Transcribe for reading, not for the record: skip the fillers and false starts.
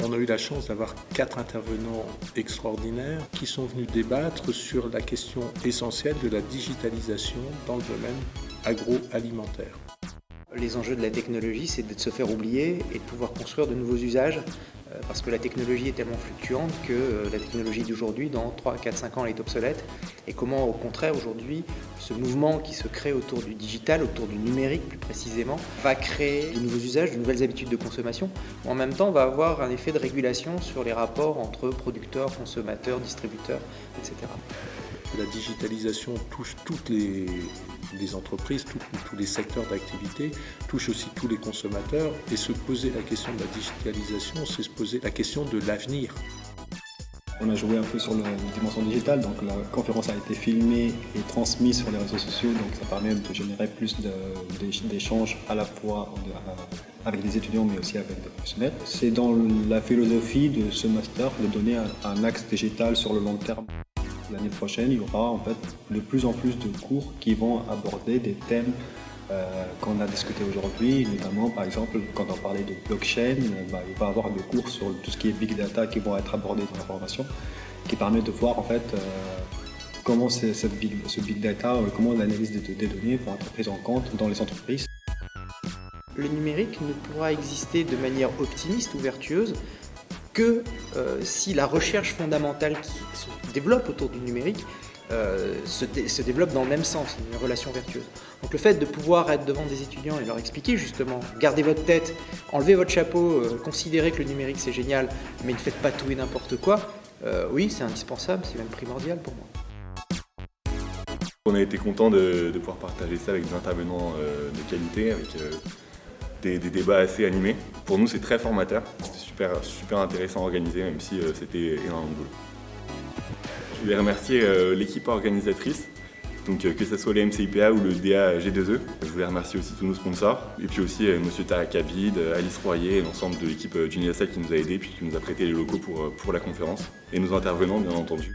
On a eu la chance d'avoir 4 intervenants extraordinaires qui sont venus débattre sur la question essentielle de la digitalisation dans le domaine agroalimentaire. Les enjeux de la technologie, c'est de se faire oublier et de pouvoir construire de nouveaux usages parce que la technologie est tellement fluctuante que la technologie d'aujourd'hui, dans 3, 4, 5 ans, elle est obsolète. Et comment, au contraire, aujourd'hui, ce mouvement qui se crée autour du digital, autour du numérique plus précisément, va créer de nouveaux usages, de nouvelles habitudes de consommation, mais en même temps va avoir un effet de régulation sur les rapports entre producteurs, consommateurs, distributeurs, etc. La digitalisation touche toutes les entreprises, tous les secteurs d'activité, touche aussi tous les consommateurs. Et se poser la question de la digitalisation, c'est se poser la question de l'avenir. On a joué un peu sur la dimension digitale, donc la conférence a été filmée et transmise sur les réseaux sociaux, donc ça permet de générer plus d'échanges à la fois avec des étudiants mais aussi avec des professionnels. C'est dans la philosophie de ce master de donner un axe digital sur le long terme. L'année prochaine, il y aura en fait de plus en plus de cours qui vont aborder des thèmes qu'on a discutés aujourd'hui, notamment par exemple quand on parlait de blockchain, il va y avoir des cours sur tout ce qui est big data qui vont être abordés dans la formation, qui permet de voir en fait comment ce big data, comment l'analyse des données vont être prises en compte dans les entreprises. Le numérique ne pourra exister de manière optimiste ou vertueuse que si la recherche fondamentale qui se développe autour du numérique se développe dans le même sens, une relation vertueuse. Donc le fait de pouvoir être devant des étudiants et leur expliquer justement, gardez votre tête, enlevez votre chapeau, considérez que le numérique c'est génial, mais ne faites pas tout et n'importe quoi, oui c'est indispensable, c'est même primordial pour moi. On a été content de pouvoir partager ça avec des intervenants de qualité, avec des débats assez animés. Pour nous c'est très formateur, c'était super intéressant à organiser, même si c'était énormément de boulot. Je voulais remercier l'équipe organisatrice, donc que ce soit les MCIPA ou le DA G2E. Je voulais remercier aussi tous nos sponsors, et puis aussi Monsieur Tarek Abid, Alice Royer et l'ensemble de l'équipe d'Uniasal qui nous a aidés, puis qui nous a prêté les locaux pour la conférence, et nos intervenants bien entendu.